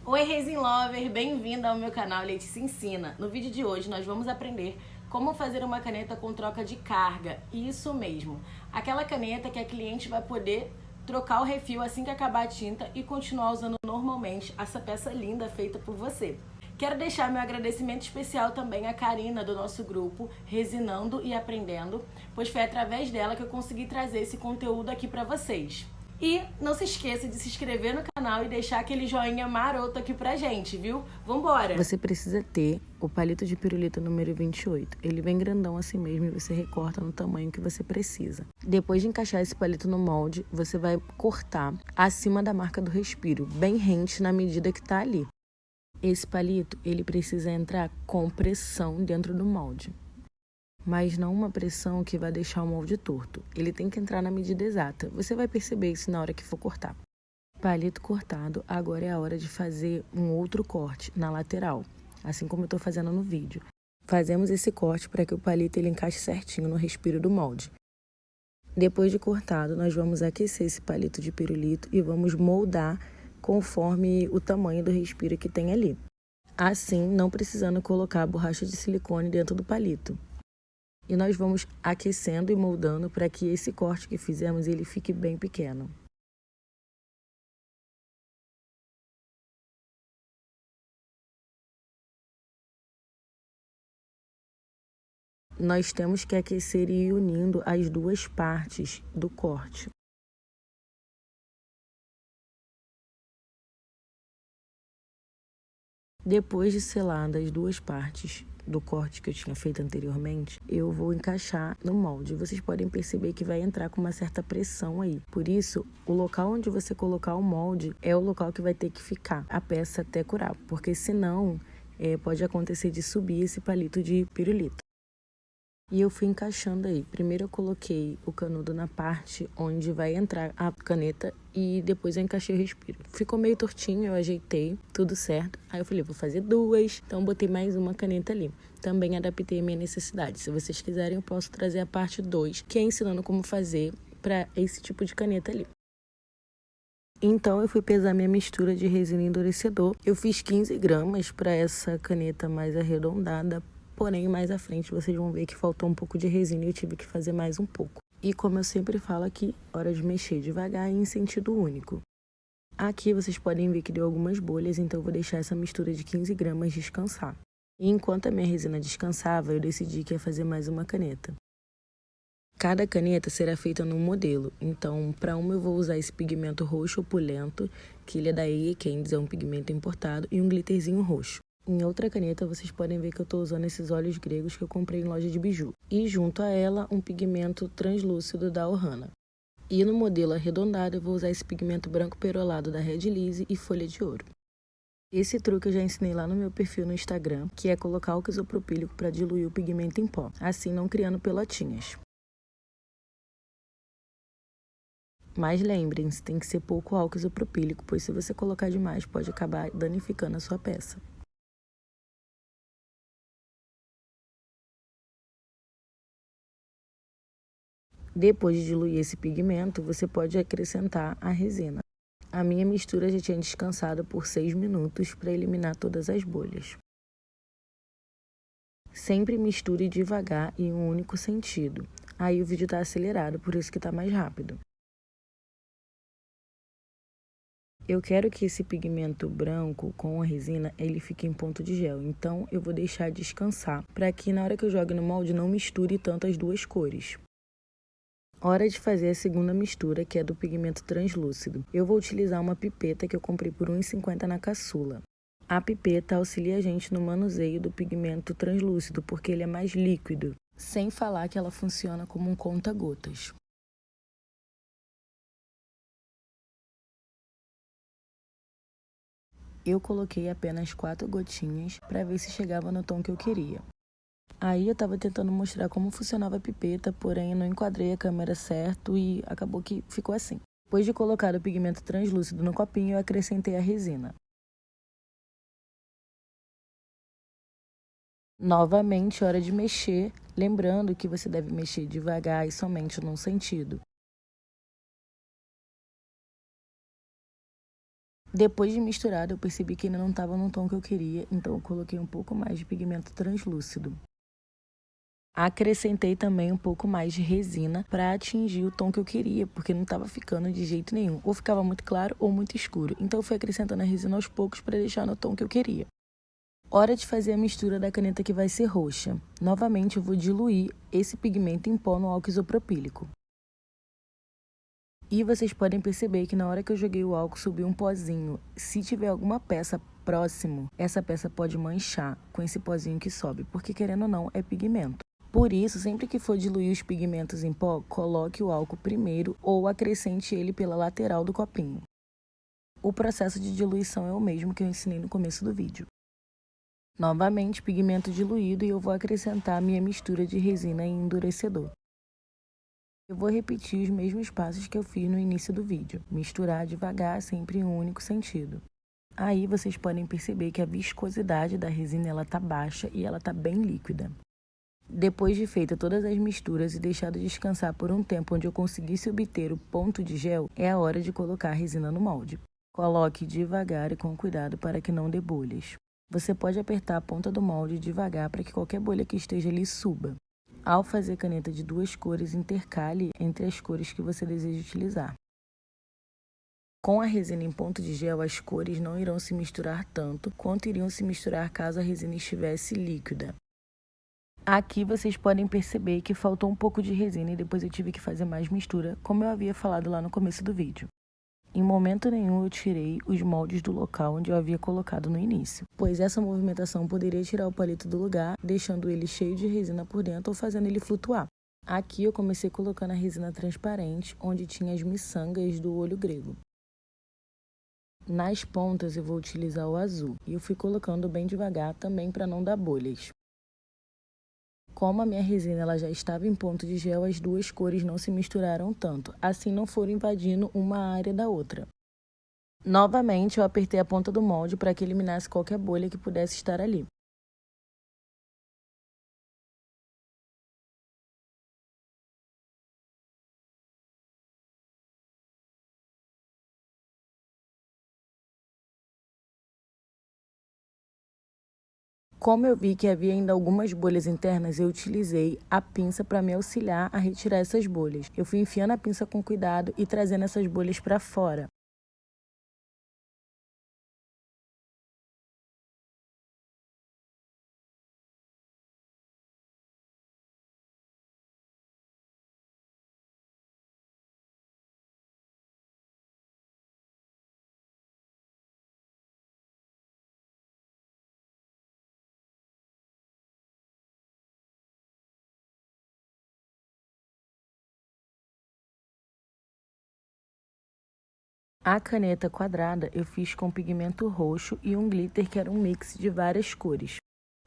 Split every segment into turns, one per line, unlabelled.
Oi Resin Lover, bem-vinda ao meu canal Letícia Ensina. No vídeo de hoje nós vamos aprender como fazer uma caneta com troca de carga. Isso mesmo, aquela caneta que a cliente vai poder trocar o refil assim que acabar a tinta e continuar usando normalmente essa peça linda feita por você. Quero deixar meu agradecimento especial também à Karina do nosso grupo Resinando e Aprendendo, pois foi através dela que eu consegui trazer esse conteúdo aqui para vocês. E não se esqueça de se inscrever no canal e deixar aquele joinha maroto aqui pra gente, viu? Vambora!
Você precisa ter o palito de pirulito número 28. Ele vem grandão assim mesmo e você recorta no tamanho que você precisa. Depois de encaixar esse palito no molde, você vai cortar acima da marca do respiro, bem rente na medida que tá ali. Esse palito, ele precisa entrar com pressão dentro do molde, mas não uma pressão que vai deixar o molde torto. Ele tem que entrar na medida exata. Você vai perceber isso na hora que for cortar. Palito cortado, agora é a hora de fazer um outro corte na lateral, assim como eu estou fazendo no vídeo. Fazemos esse corte para que o palito ele encaixe certinho no respiro do molde. Depois de cortado, nós vamos aquecer esse palito de pirulito e vamos moldar conforme o tamanho do respiro que tem ali. Assim, não precisando colocar a borracha de silicone dentro do palito. E nós vamos aquecendo e moldando para que esse corte que fizemos ele fique bem pequeno. Nós temos que aquecer e ir unindo as duas partes do corte. Depois de seladas as duas partes do corte que eu tinha feito anteriormente, eu vou encaixar no molde. Vocês podem perceber que vai entrar com uma certa pressão aí. Por isso, o local onde você colocar o molde é o local que vai ter que ficar a peça até curar, porque senão pode acontecer de subir esse palito de pirulito. E eu fui encaixando aí. Primeiro eu coloquei o canudo na parte onde vai entrar a caneta e depois eu encaixei o respiro. Ficou meio tortinho, eu ajeitei, tudo certo. Aí eu falei, vou fazer duas, então botei mais uma caneta ali. Também adaptei a minha necessidade. Se vocês quiserem, eu posso trazer a parte 2, que é ensinando como fazer para esse tipo de caneta ali. Então eu fui pesar minha mistura de resina endurecedor. Eu fiz 15 gramas para essa caneta mais arredondada. Porém, mais à frente vocês vão ver que faltou um pouco de resina e eu tive que fazer mais um pouco. E como eu sempre falo aqui, hora de mexer devagar e em sentido único. Aqui vocês podem ver que deu algumas bolhas, então eu vou deixar essa mistura de 15 gramas descansar. E enquanto a minha resina descansava, eu decidi que ia fazer mais uma caneta. Cada caneta será feita num modelo, então para uma eu vou usar esse pigmento roxo opulento, que ele é da A.E. Candies, é um pigmento importado, e um glitterzinho roxo. Em outra caneta, vocês podem ver que eu estou usando esses óleos gregos que eu comprei em loja de biju. E junto a ela, um pigmento translúcido da Ohana. E no modelo arredondado, eu vou usar esse pigmento branco perolado da Red Lise e folha de ouro. Esse truque eu já ensinei lá no meu perfil no Instagram, que é colocar álcool isopropílico para diluir o pigmento em pó, assim não criando pelotinhas. Mas lembrem-se, tem que ser pouco álcool isopropílico, pois se você colocar demais, pode acabar danificando a sua peça. Depois de diluir esse pigmento, você pode acrescentar a resina. A minha mistura já tinha descansado por 6 minutos para eliminar todas as bolhas. Sempre misture devagar em um único sentido. Aí o vídeo está acelerado, por isso que está mais rápido. Eu quero que esse pigmento branco com a resina, ele fique em ponto de gel. Então eu vou deixar descansar, para que na hora que eu jogue no molde não misture tanto as duas cores. Hora de fazer a segunda mistura, que é do pigmento translúcido. Eu vou utilizar uma pipeta que eu comprei por R$ 1,50 na caçula. A pipeta auxilia a gente no manuseio do pigmento translúcido, porque ele é mais líquido, sem falar que ela funciona como um conta-gotas. Eu coloquei apenas 4 gotinhas para ver se chegava no tom que eu queria. Aí eu estava tentando mostrar como funcionava a pipeta, porém eu não enquadrei a câmera certo e acabou que ficou assim. Depois de colocar o pigmento translúcido no copinho, eu acrescentei a resina. Novamente, hora de mexer, lembrando que você deve mexer devagar e somente num sentido. Depois de misturado, eu percebi que ainda não estava no tom que eu queria, então eu coloquei um pouco mais de pigmento translúcido. Acrescentei também um pouco mais de resina para atingir o tom que eu queria, porque não estava ficando de jeito nenhum. Ou ficava muito claro ou muito escuro. Então eu fui acrescentando a resina aos poucos para deixar no tom que eu queria. Hora de fazer a mistura da caneta que vai ser roxa. Novamente eu vou diluir esse pigmento em pó no álcool isopropílico. E vocês podem perceber que na hora que eu joguei o álcool subiu um pozinho. Se tiver alguma peça próximo, essa peça pode manchar com esse pozinho que sobe, porque querendo ou não, é pigmento. Por isso, sempre que for diluir os pigmentos em pó, coloque o álcool primeiro ou acrescente ele pela lateral do copinho. O processo de diluição é o mesmo que eu ensinei no começo do vídeo. Novamente, pigmento diluído e eu vou acrescentar a minha mistura de resina e endurecedor. Eu vou repetir os mesmos passos que eu fiz no início do vídeo. Misturar devagar, sempre em um único sentido. Aí vocês podem perceber que a viscosidade da resina está baixa e ela está bem líquida. Depois de feita todas as misturas e deixado descansar por um tempo onde eu conseguisse obter o ponto de gel, é a hora de colocar a resina no molde. Coloque devagar e com cuidado para que não dê bolhas. Você pode apertar a ponta do molde devagar para que qualquer bolha que esteja ali suba. Ao fazer caneta de duas cores, intercale entre as cores que você deseja utilizar. Com a resina em ponto de gel, as cores não irão se misturar tanto quanto iriam se misturar caso a resina estivesse líquida. Aqui vocês podem perceber que faltou um pouco de resina e depois eu tive que fazer mais mistura, como eu havia falado lá no começo do vídeo. Em momento nenhum eu tirei os moldes do local onde eu havia colocado no início, pois essa movimentação poderia tirar o palito do lugar, deixando ele cheio de resina por dentro ou fazendo ele flutuar. Aqui eu comecei colocando a resina transparente, onde tinha as miçangas do olho grego. Nas pontas eu vou utilizar o azul, e eu fui colocando bem devagar também para não dar bolhas. Como a minha resina ela já estava em ponto de gel, as duas cores não se misturaram tanto, assim não foram invadindo uma área da outra. Novamente, eu apertei a ponta do molde para que eliminasse qualquer bolha que pudesse estar ali. Como eu vi que havia ainda algumas bolhas internas, eu utilizei a pinça para me auxiliar a retirar essas bolhas. Eu fui enfiando a pinça com cuidado e trazendo essas bolhas para fora. A caneta quadrada eu fiz com pigmento roxo e um glitter que era um mix de várias cores.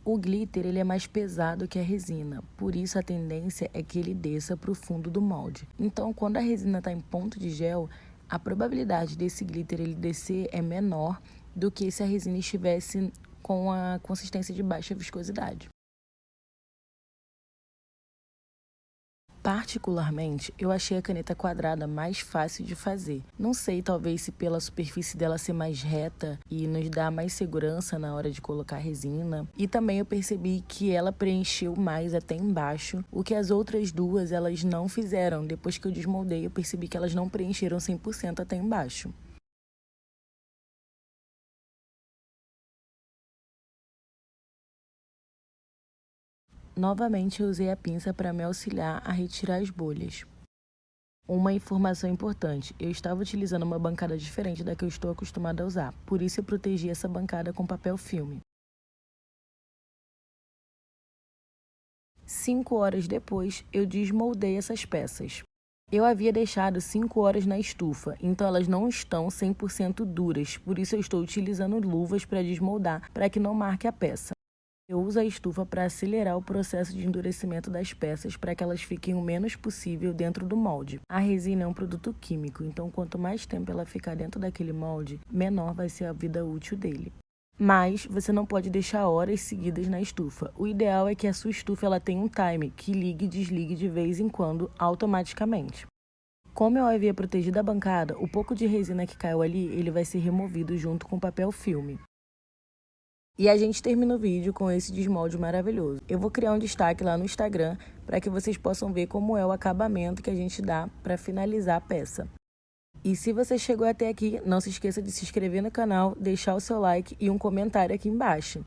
O glitter ele é mais pesado que a resina, por isso a tendência é que ele desça para o fundo do molde. Então, quando a resina está em ponto de gel, a probabilidade desse glitter ele descer é menor do que se a resina estivesse com a consistência de baixa viscosidade. Particularmente, eu achei a caneta quadrada mais fácil de fazer. Não sei, talvez se pela superfície dela ser mais reta e nos dar mais segurança na hora de colocar resina. E também eu percebi que ela preencheu mais até embaixo, o que as outras duas elas não fizeram. Depois que eu desmoldei, eu percebi que elas não preencheram 100% até embaixo. Novamente, eu usei a pinça para me auxiliar a retirar as bolhas. Uma informação importante, eu estava utilizando uma bancada diferente da que eu estou acostumada a usar, por isso eu protegi essa bancada com papel filme. 5 horas depois, eu desmoldei essas peças. Eu havia deixado 5 horas na estufa, então elas não estão 100% duras, por isso eu estou utilizando luvas para desmoldar, para que não marque a peça. Eu uso a estufa para acelerar o processo de endurecimento das peças para que elas fiquem o menos possível dentro do molde. A resina é um produto químico, então quanto mais tempo ela ficar dentro daquele molde, menor vai ser a vida útil dele. Mas você não pode deixar horas seguidas na estufa. O ideal é que a sua estufa ela tenha um timer que ligue e desligue de vez em quando automaticamente. Como eu havia protegido a bancada, o pouco de resina que caiu ali, ele vai ser removido junto com o papel filme. E a gente termina o vídeo com esse desmolde maravilhoso. Eu vou criar um destaque lá no Instagram para que vocês possam ver como é o acabamento que a gente dá para finalizar a peça. E se você chegou até aqui, não se esqueça de se inscrever no canal, deixar o seu like e um comentário aqui embaixo.